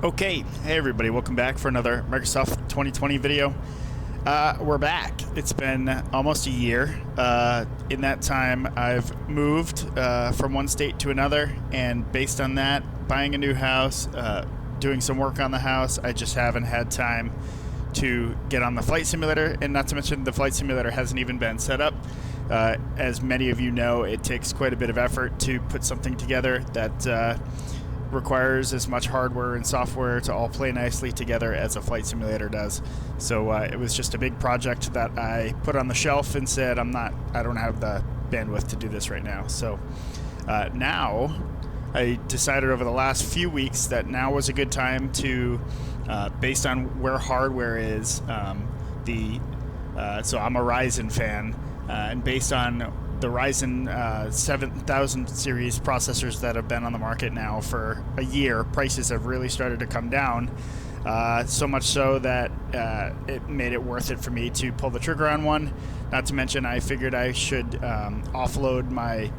Okay, hey everybody, welcome back for another Microsoft 2020 video. We're back. It's been almost a year. In that time, I've moved from one state to another, and based on that, buying a new house, doing some work on the house, I just haven't had time to get on the flight simulator, and not to mention the flight simulator hasn't even been set up. As many of you know, it takes quite a bit of effort to put something together that requires as much hardware and software to all play nicely together as a flight simulator does. So it was just a big project that I put on the shelf and said I don't have the bandwidth to do this right now. So now I decided over the last few weeks that now was a good time to, based on where hardware is, so I'm a Ryzen fan, and based on the Ryzen 7000 series processors that have been on the market now for a year, prices have really started to come down, so much so that it made it worth it for me to pull the trigger on one. Not to mention, I figured I should offload my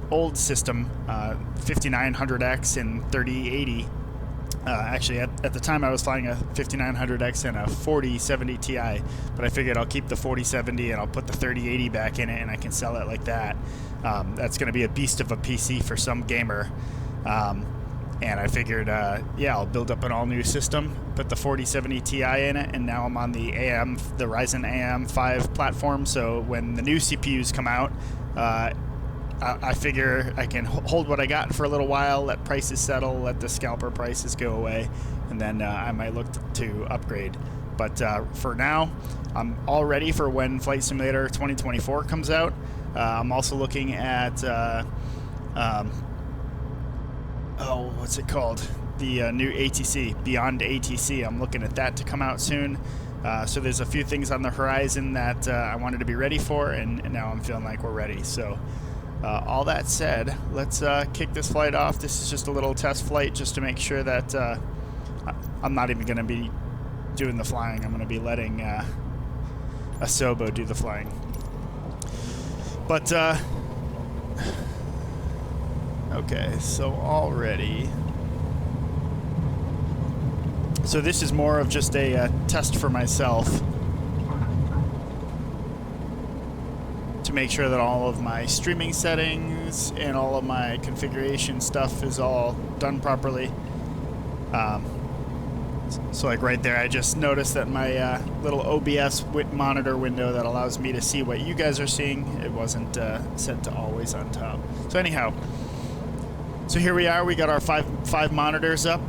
old system, 5900X and 3080. Actually, at the time I was flying a 5900X and a 4070 Ti, but I figured I'll keep the 4070 and I'll put the 3080 back in it and I can sell it like that. That's going to be a beast of a PC for some gamer. And I figured, yeah, I'll build up an all-new system, put the 4070 Ti in it, and now I'm on the Ryzen AM5 platform, so when the new CPUs come out, I figure I can hold what I got for a little while, let prices settle, let the scalper prices go away, and then I might look to upgrade. But for now, I'm all ready for when Flight Simulator 2024 comes out. I'm also looking at, what's it called? The new ATC, Beyond ATC. I'm looking at that to come out soon. So there's a few things on the horizon that I wanted to be ready for, and now I'm feeling like we're ready. So. All that said, let's kick this flight off. This is just a little test flight just to make sure that I'm not even going to be doing the flying. I'm going to be letting Asobo do the flying. But, okay, so already... So this is more of just a test for myself, to make sure that all of my streaming settings and all of my configuration stuff is all done properly. So like right there, I just noticed that my little OBS monitor window that allows me to see what you guys are seeing, it wasn't set to always on top. So anyhow, so here we are. We got our five monitors up.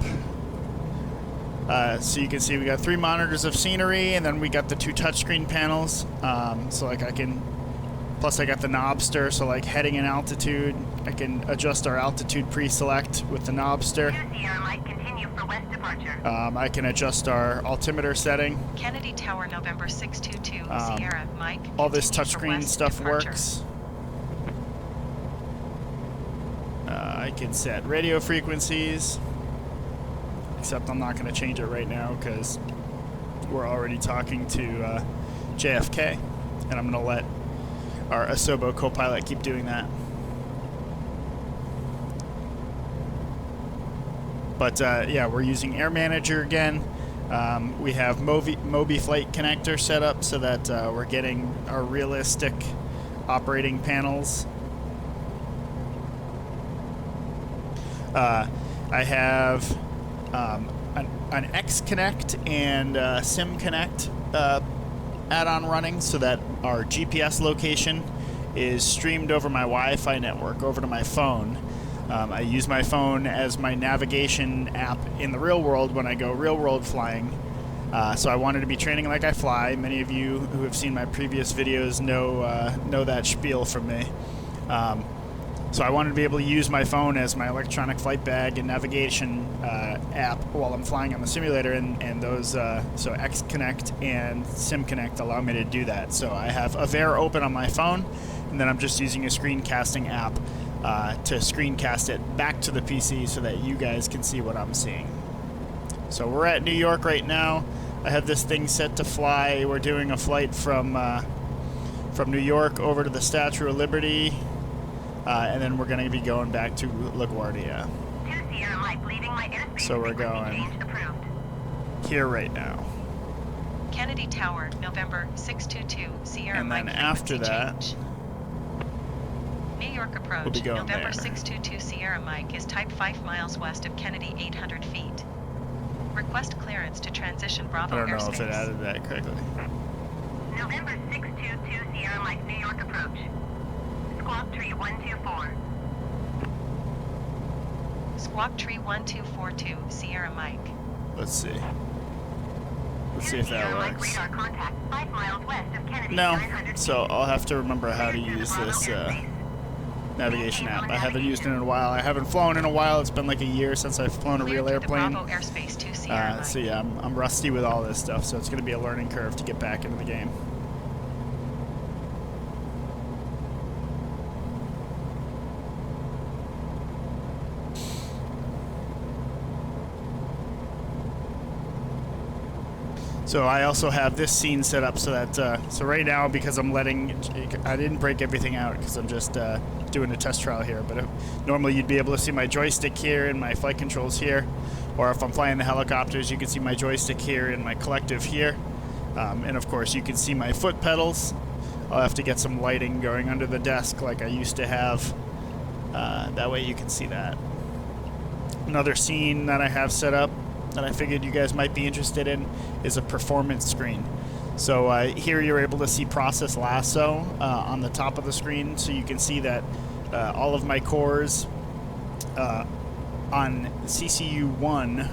So you can see we got 3 monitors of scenery, and then we got the 2 touchscreen panels. So like I can... Plus I got the knobster, so like heading and altitude, I can adjust our altitude pre-select with the knobster. I can adjust our altimeter setting. Kennedy Tower, November 622, Sierra, Mike. All this touchscreen stuff departure works. I can set radio frequencies, except I'm not going to change it right now because we're already talking to JFK, and I'm going to let our Asobo Copilot keep doing that. But yeah, we're using Air Manager again. We have Mobiflight connector set up so that we're getting our realistic operating panels. I have an Xconn and SimConnect add-on running so that our GPS location is streamed over my Wi-Fi network over to my phone. I use my phone as my navigation app in the real world when I go real world flying. So I wanted to be training like I fly. Many of you who have seen my previous videos know that spiel from me. So I wanted to be able to use my phone as my electronic flight bag and navigation app while I'm flying on the simulator, and those so Xconn and SimConnect allow me to do that. So I have Avare open on my phone, and then I'm just using a screencasting app to screencast it back to the PC so that you guys can see what I'm seeing. So we're at New York right now. I have this thing set to fly. We're doing a flight from New York over to the Statue of Liberty. And then we're going to be going back to LaGuardia. So we're going here right now. Kennedy Tower, November 622, Sierra And Mike then after that, change. New York approach, we'll be going November there. 622 Sierra Mike is type 5 miles west of Kennedy 800 feet. Request clearance to transition Bravo I don't know airspace. if it added that correctly. November 622 Sierra Mike, New York approach. Squawk Tree 124. Squawk Tree 1242, Sierra Mike. Let's see. Let's see if that works. Radar contact 5 miles west of Kennedy No, 900 so feet. I'll have to remember how to use this navigation app. I haven't used it in a while. I haven't flown in a while. It's been like a year since I've flown a Clear real through the airplane. Bravo airspace to Sierra Mike. So yeah, I'm rusty with all this stuff, so it's going to be a learning curve to get back into the game. So I also have this scene set up so that, so right now, because I didn't break everything out because I'm just doing a test trial here, but normally you'd be able to see my joystick here and my flight controls here, or if I'm flying the helicopters, you can see my joystick here and my collective here, and of course you can see my foot pedals. I'll have to get some lighting going under the desk like I used to have, that way you can see that. Another scene that I have set up that I figured you guys might be interested in is a performance screen. So here you're able to see process Lasso on the top of the screen, so you can see that all of my cores on CCU1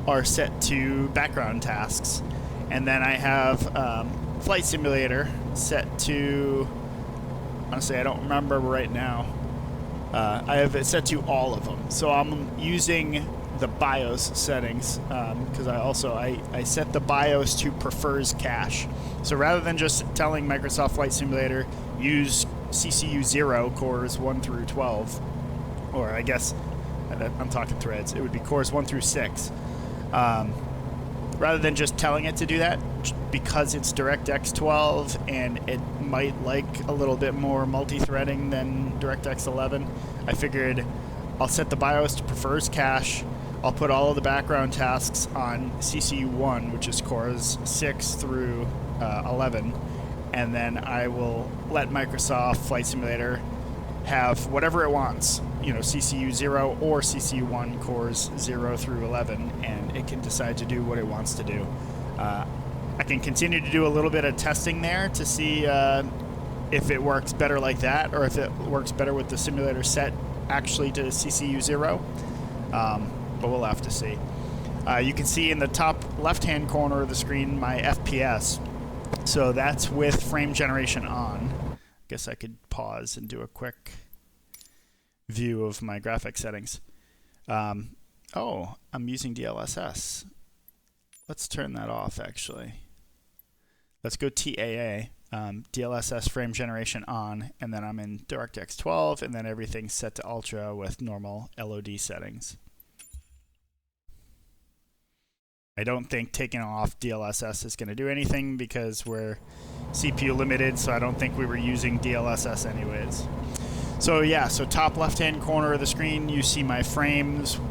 are set to background tasks, and then I have Flight Simulator set to, honestly I don't remember right now, I have it set to all of them. So I'm using the BIOS settings because I set the BIOS to prefers cache. So rather than just telling Microsoft Flight Simulator use CCU 0 cores 1 through 12, or I guess I'm talking threads, it would be cores 1 through 6. Rather than just telling it to do that, because it's DirectX 12 and it might like a little bit more multi-threading than DirectX 11, I figured I'll set the BIOS to prefers cache. I'll put all of the background tasks on CCU1, which is cores 6 through 11, and then I will let Microsoft Flight Simulator have whatever it wants, you know, CCU 0 or CCU1 cores 0 through 11, and it can decide to do what it wants to do. I can continue to do a little bit of testing there to see if it works better like that, or if it works better with the simulator set actually to CCU 0. But we'll have to see. You can see in the top left-hand corner of the screen my FPS. So that's with frame generation on. I guess I could pause and do a quick view of my graphic settings. Oh, I'm using DLSS. Let's turn that off, actually. Let's go TAA, DLSS frame generation on, and then I'm in DirectX 12, and then everything's set to Ultra with normal LOD settings. I don't think taking off DLSS is going to do anything because we're CPU limited, so I don't think we were using DLSS anyways. So yeah, so top left-hand corner of the screen, you see my frames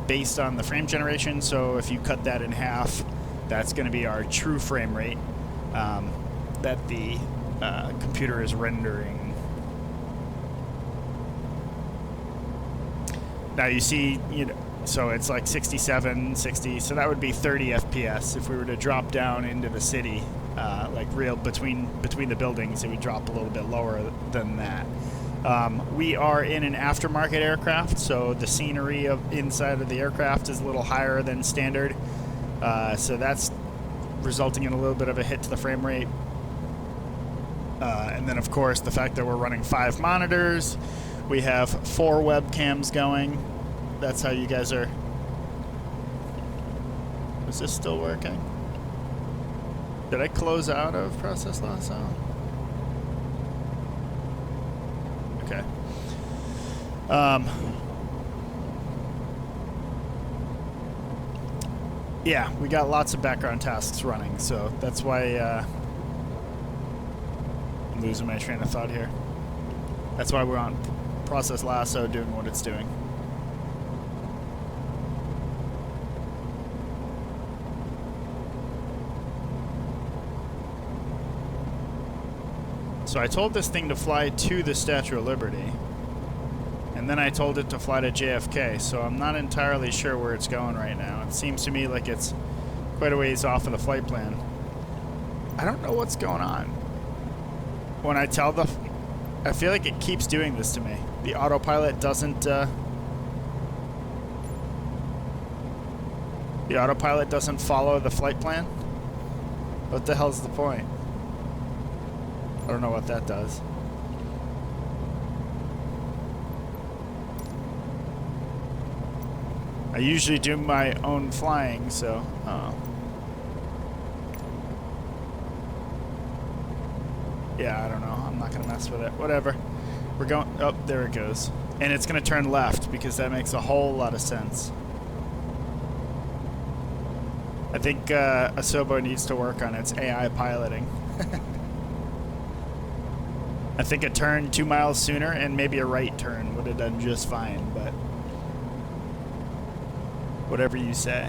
based on the frame generation. So if you cut that in half, that's going to be our true frame rate that the computer is rendering. Now you see, you know, so it's like 67, 60, so that would be 30 FPS. If we were to drop down into the city, like real between the buildings, it would drop a little bit lower than that. We are in an aftermarket aircraft, so the scenery inside of the aircraft is a little higher than standard. So that's resulting in a little bit of a hit to the frame rate. And then, of course, the fact that we're running 5 monitors, we have 4 webcams going. That's how you guys are. Is this still working? Did I close out of Process Lasso? Okay. Yeah, we got lots of background tasks running, so that's why I'm losing my train of thought here. That's why we're on Process Lasso doing what it's doing. So I told this thing to fly to the Statue of Liberty, and then I told it to fly to JFK, so I'm not entirely sure where it's going right now. It seems to me like it's quite a ways off of the flight plan. I don't know what's going on. When I tell the... I feel like it keeps doing this to me. The autopilot doesn't... the autopilot doesn't follow the flight plan? What the hell's the point? I don't know what that does. I usually do my own flying, so... yeah, I don't know. I'm not going to mess with it. Whatever. We're going... oh, there it goes. And it's going to turn left, because that makes a whole lot of sense. I think Asobo needs to work on its AI piloting. I think a turn 2 miles sooner and maybe a right turn would have done just fine, but whatever you say.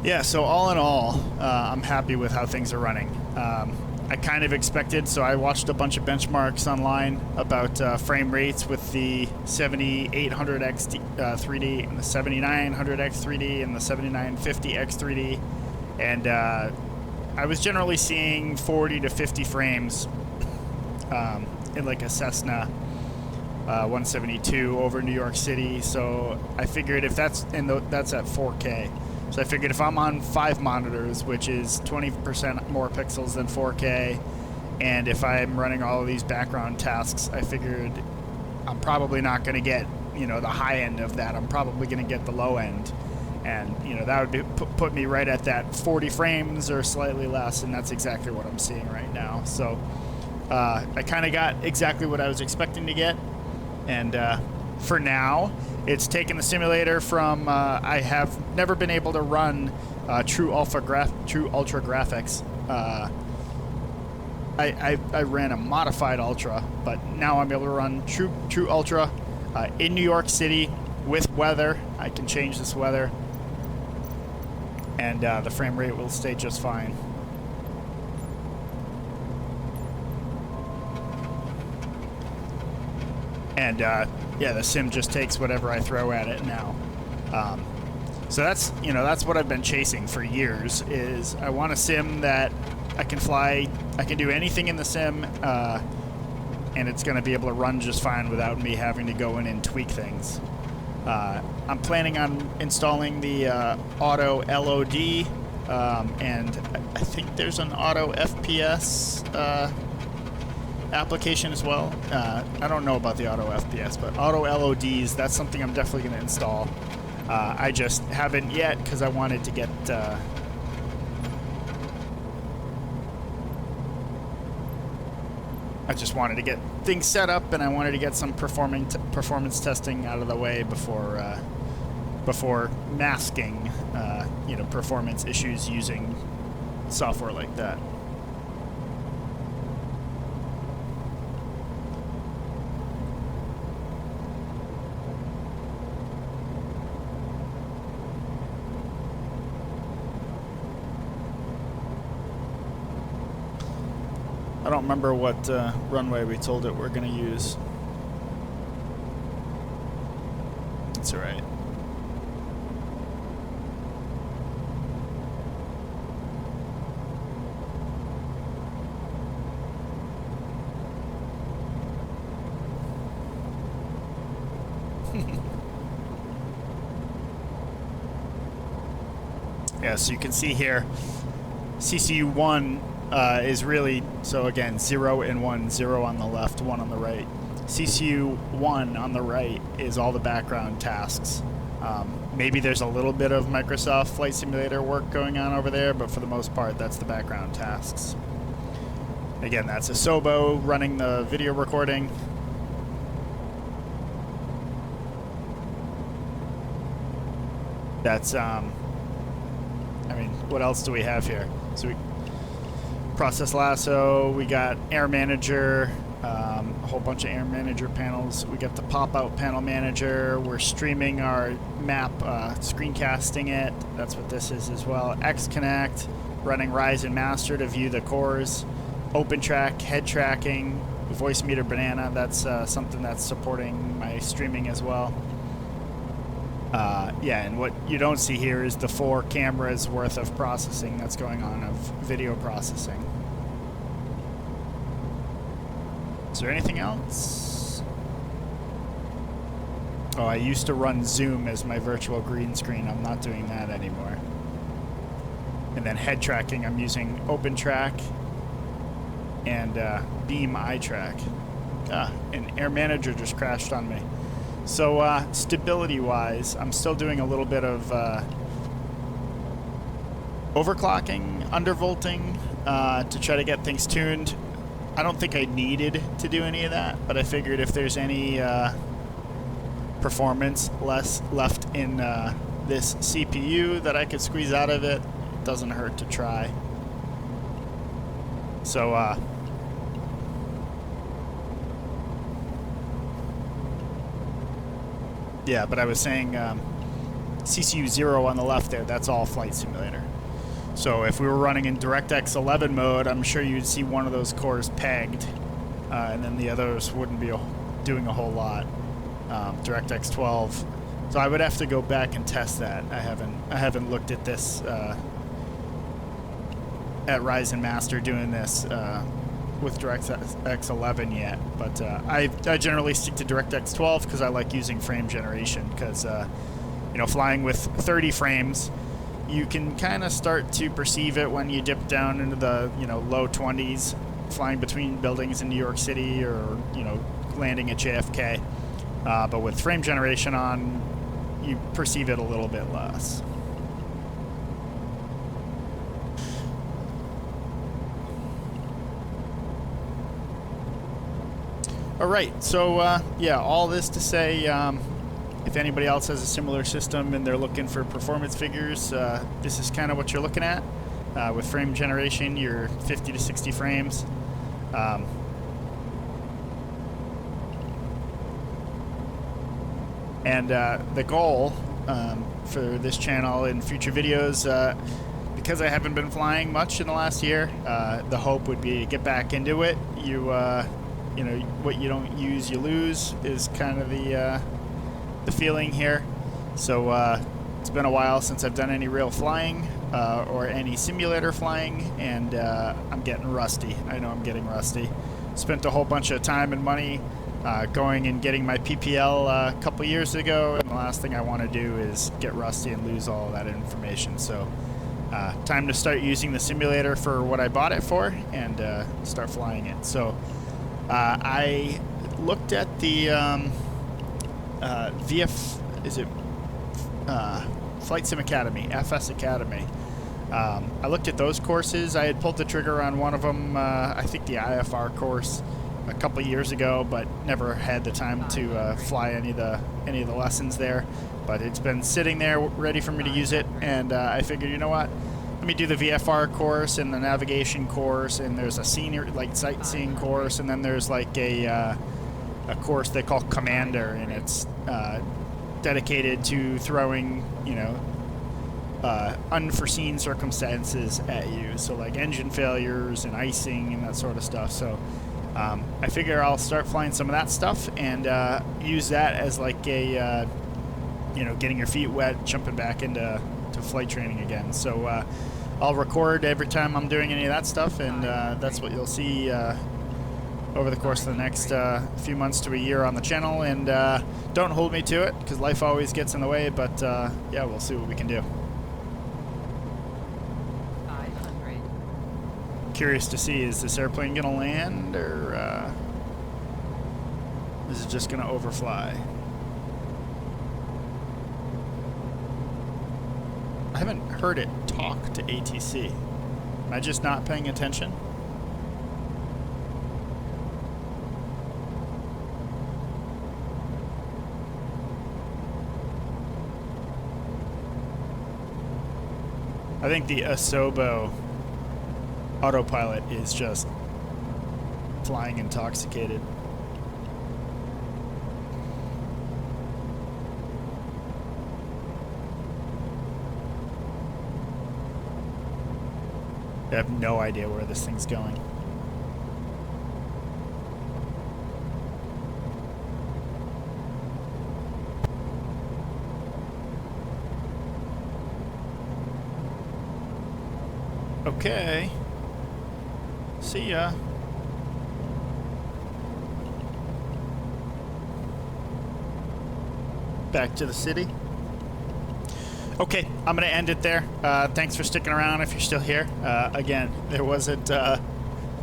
Yeah, so all in all, I'm happy with how things are running. I kind of expected, so I watched a bunch of benchmarks online about frame rates with the 7800X 3D and the 7900X 3D and the 7950X 3D, and I was generally seeing 40 to 50 frames in like a Cessna 172 over New York City. So I figured if that's that's at 4K. So I figured if I'm on 5 monitors, which is 20% more pixels than 4K, and if I'm running all of these background tasks, I figured I'm probably not going to get, you know, the high end of that. I'm probably going to get the low end. And, you know, that would be, put me right at that 40 frames or slightly less, and that's exactly what I'm seeing right now. So I kind of got exactly what I was expecting to get. And for now, it's taken the simulator from, I have never been able to run true ultra graphics. I ran a modified ultra, but now I'm able to run true ultra in New York City with weather. I can change this weather, and the frame rate will stay just fine. And yeah, the sim just takes whatever I throw at it now. So that's, you know, that's what I've been chasing for years. Is I want a sim that I can fly, I can do anything in the sim, and it's going to be able to run just fine without me having to go in and tweak things. I'm planning on installing the Auto LOD, and I think there's an Auto FPS application as well. I don't know about the Auto FPS, but Auto LODs, that's something I'm definitely going to install. I just haven't yet because I wanted to get I just wanted to get things set up, and I wanted to get some performance testing out of the way before masking you know, performance issues using software like that. I don't remember what runway we told it we're going to use. It's all right. Yeah, so you can see here, CCU1 is really, so again, 0 and 1, 0 on the left, 1 on the right. CCU1 on the right is all the background tasks. Maybe there's a little bit of Microsoft Flight Simulator work going on over there, but for the most part, that's the background tasks. Again, that's Asobo running the video recording. That's, I mean, what else do we have here? So we process Lasso, we got Air Manager, a whole bunch of Air Manager panels. We got the pop-out panel manager. We're streaming our map, screencasting it. That's what this is as well. Xconn, running Ryzen Master to view the cores. OpenTrack, head tracking, voice meter banana. That's something that's supporting my streaming as well. Yeah, and what you don't see here is the 4 cameras worth of processing that's going on, of video processing. Is there anything else? Oh, I used to run Zoom as my virtual green screen. I'm not doing that anymore. And then head tracking, I'm using OpenTrack and Beam eye track. And Air Manager just crashed on me. So stability-wise, I'm still doing a little bit of overclocking, undervolting to try to get things tuned. I don't think I needed to do any of that, but I figured if there's any performance left in this CPU that I could squeeze out of it, it doesn't hurt to try. So yeah, but I was saying CCU 0 on the left there, that's all Flight Simulator. So if we were running in DirectX 11 mode, I'm sure you'd see one of those cores pegged, and then the others wouldn't be doing a whole lot. DirectX 12. So I would have to go back and test that. I haven't looked at this at Ryzen Master doing this with DirectX 11 yet, but I generally stick to DirectX 12 because I like using frame generation, because you know, flying with 30 frames, you can kind of start to perceive it when you dip down into the, you know, low 20s, flying between buildings in New York City, or, you know, landing at JFK. But with frame generation on, you perceive it a little bit less. All right, so yeah, all this to say, if anybody else has a similar system and they're looking for performance figures, this is kind of what you're looking at. With frame generation, you're 50 to 60 frames. And the goal for this channel and future videos, because I haven't been flying much in the last year, the hope would be to get back into it. You know, what you don't use, you lose, is kind of the feeling here. So it's been a while since I've done any real flying or any simulator flying, and I'm getting rusty. I know I'm getting rusty. Spent a whole bunch of time and money going and getting my PPL a couple years ago, and the last thing I want to do is get rusty and lose all of that information. So time to start using the simulator for what I bought it for, and start flying it. So I looked at the Flight Sim Academy, FS Academy. I looked at those courses. I had pulled the trigger on one of them, I think the IFR course, a couple years ago, but never had the time to fly any of the lessons there. But it's been sitting there ready for me to use it, and I figured, you know what? Let me do the VFR course and the navigation course, and there's a senior, like, sightseeing course, and then there's like a course they call Commander, and it's dedicated to throwing, you know, unforeseen circumstances at you, so like engine failures and icing and that sort of stuff. So I figure I'll start flying some of that stuff and use that as like a you know, getting your feet wet, jumping back into flight training again. So I'll record every time I'm doing any of that stuff, and that's what you'll see over the course of the next few months to a year on the channel. And don't hold me to it, because life always gets in the way, but yeah, we'll see what we can do. 500. Curious to see, is this airplane gonna land, or is it just gonna overfly? I haven't heard it talk to ATC. Am I just not paying attention? I think the Asobo Autopilot is just flying intoxicated. I have no idea where this thing's going. Okay. See ya. Back to the city. Okay, I'm gonna end it there. Thanks for sticking around if you're still here. Again, there wasn't a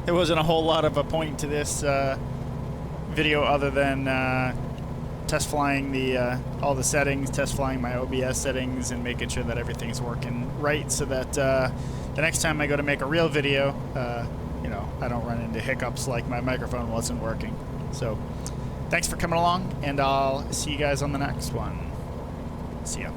whole lot of a point to this video other than test flying all the settings, test flying my OBS settings, and making sure that everything's working right, so that the next time I go to make a real video, you know, I don't run into hiccups like my microphone wasn't working. So, thanks for coming along, and I'll see you guys on the next one. See ya.